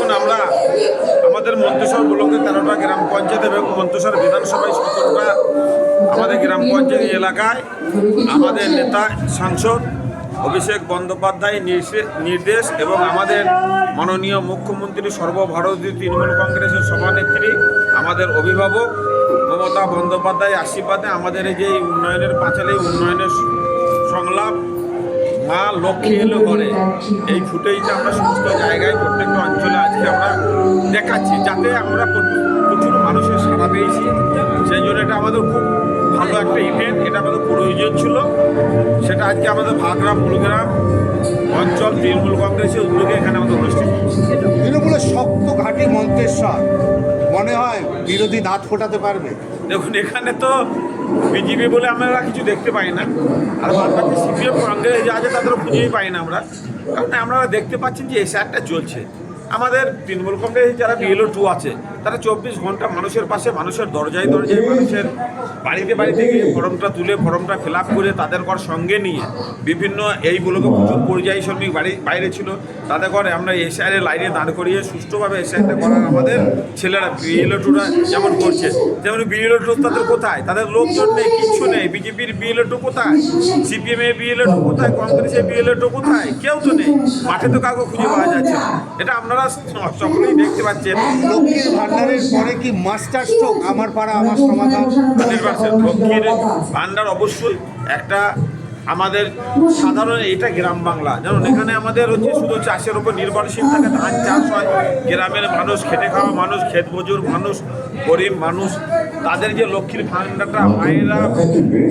দেখুন, আমরা আমাদের মন্তেশ্বর ব্লকে 13টা গ্রাম পঞ্চায়েত এবং মন্তেশ্বর বিধানসভায় 17টা আমাদের গ্রাম পঞ্চায়েত এলাকায় আমাদের নেতা সাংসদ অভিষেক বন্দ্যোপাধ্যায় নির্দেশ এবং আমাদের মাননীয় মুখ্যমন্ত্রী সর্বভারতীয় তৃণমূল কংগ্রেসের সভানেত্রী আমাদের অভিভাবক মমতা বন্দ্যোপাধ্যায় আশীর্বাদে আমাদের এই যে উন্নয়নের পাঁচালী উন্নয়নের সংলাপ মা লক্ষ্মী এলো ঘরে, এই ফুটেজটা আমরা সমস্ত জায়গায় প্রত্যেকটা অঞ্চলে আজকে আমরা দেখাচ্ছি, যাতে আমরা প্রচুর মানুষের সাড়া পেয়েছি। সেই জন্য এটা আমাদের খুব ভালো একটা ইভেন্ট, এটা আমাদের প্রয়োজন ছিল। সেটা আজকে আমাদের ভাগড়া মূলগ্রাম অঞ্চল তৃণমূল কংগ্রেসের উদ্যোগে এখানে আমাদের অনুষ্ঠিত। তৃণমূলের শক্ত ঘাঁটি মন্তেশ্বর, মনে হয় বিরোধী দাঁত ফোটাতে পারবে। দেখুন, এখানে তো বিজেপি বলে আমরা কিছু দেখতে পাই না, আর বাদবাকি সিপিএম কংগ্রেস যা আছে তাদের খুঁজেই পাই না আমরা। কারণ আপনারা দেখতে পাচ্ছেন যে এসআরটা চলছে। আমাদের তৃণমূল কংগ্রেস যারা BLO 2 আছে তারা 24 ঘন্টা মানুষের পাশে, মানুষের দরজায় দরজায়, মানুষের বাড়িতে বাড়িতে গিয়ে ফর্মটা তুলে ফর্মটা ফিল আপ করে তাদের ঘর সঙ্গে নিয়ে বিভিন্ন এই ব্লকে প্রচুর পরিযায়ী শ্রমিক বাইরে ছিল, তাদের ঘরে আমরা এসআইয়ের লাইনে দাঁড় করিয়ে সুষ্ঠুভাবে এসআইটা করার আমাদের ছেলেরা BLO 2রা যেমন করছে, যেমন BLO 2 তাদের কোথায়, তাদের লোকজন নেই, কিচ্ছু নেই। বিজেপির BLO 2 কোথায়, সিপিএমের BLO 2 কোথায়, কংগ্রেসের BLO 2 কোথায়, কেউ তো নেই। মাঠে তো কাউকে খুঁজে পাওয়া যাচ্ছে না। এটা আপনারা সকলেই দেখতে পাচ্ছেন। লক্ষ্মীর ভান্ডারের পরে কি মাস্টার স্ট্রোক আমার পাড়া আমার সমাধান? লক্ষ্মীর ভান্ডার অবশ্যই একটা আমাদের সাধারণ, এটা গ্রাম বাংলা, যেমন এখানে আমাদের হচ্ছে শুধু চাষের উপর নির্ভরশীল থাকে, ধান চাষ হয়। গ্রামের মানুষ, খেটে খাওয়া মানুষ, ক্ষেত মজুর মানুষ, গরিব মানুষ, তাদের যে লক্ষ্মীর ভান্ডারটা মায়েরা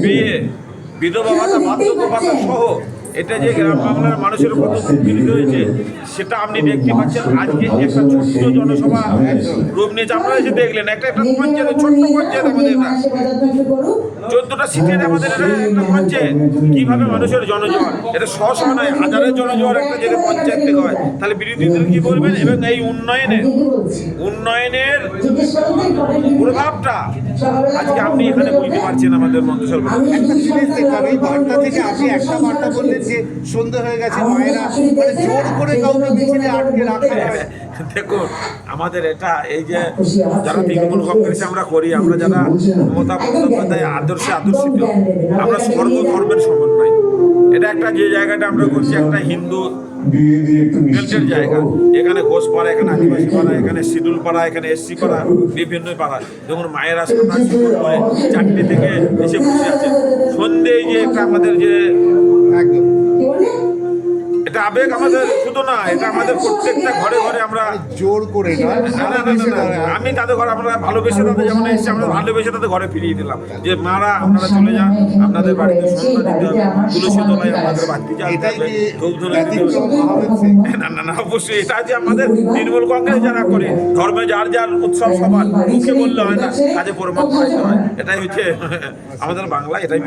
বিয়ে, বিধবা ভাতা, বার্ধক্য ভাতা সহ এটা যে গ্রাম বাংলার মানুষের কত উপকৃত হয়েছে সেটা আপনি দেখতে পাচ্ছেন। আজকে একটা ছোট্ট জনসভা রূপ নিয়েছে, আপনারা এসে দেখলেন। একটা পঞ্চায়েত, ছোট্ট পঞ্চায়েত আমাদের, এটা 14টা সিটের আমাদের এটা একটা পঞ্চায়েত। কীভাবে মানুষের জনজোয়ার, এটা শশ নয়, হাজারের জনজোয়ার একটা যদি পঞ্চায়েত থেকে হয়, তাহলে বিরোধীদের কী করবেন? এবং এই উন্নয়নের প্রভাবটা আজকে আপনি এখানে বুঝতে পারছেন আমাদের মন্তেশ্বর। একটা জিনিস দেখলাম, এই বার্তা থেকে আপনি একটা বার্তা বললেন যে সন্ধ্যে হয়ে গেছে, মায়েরা মানে জোর করে কাউকে মিছিলে আটকে রাখা হয়। দেখুন, আমাদের এটা এই যে যারা তৃণমূল কংগ্রেসে আমরা করি, আমরা যারা মমতা বন্দ্যোপাধ্যায় আদর্শিত, আমরা সর্বধর্মের সমন্বয়। এটা একটা যে জায়গাটা আমরা করছি একটা হিন্দু বেল্টের জায়গা। এখানে ঘোষ পাড়া, এখানে আদিবাসী পাড়া, এখানে শিডুল পাড়া, এখানে SC পাড়া, বিভিন্ন পাড়া। দেখুন, মায়েরা সন্ধ্যা শুরু করে 4টে থেকে এসে বসে আছে। সন্ধ্যে যে একটা আমাদের যে এটা আবেগ, আমাদের শুধু না, এটা আমাদের প্রত্যেকটা ঘরে ঘরে আমরা জোর করে না, আমি তাদের ঘরে আমরা ভালোবেসে, তাদের যেমন এসেছি আমরা ভালোবেসে তাদের ঘরে ফিরিয়ে দিলাম যে মারা আপনারা চলে যান, আপনাদের বাড়িতে সন্ধ্যা দিতে হবে, তুলসী তলায় আপনাদের বাড়তি জ্বালতে হবে, ধূপ ধুনো দিতে হবে। না, অবশ্যই এটা যে আমাদের তৃণমূল কংগ্রেস যারা করে, ধর্মে যার যার উৎসব সবার মুখে বললে হয় না, কাজে প্রমাণ করতে হয়। এটাই হচ্ছে আমাদের বাংলা, এটাই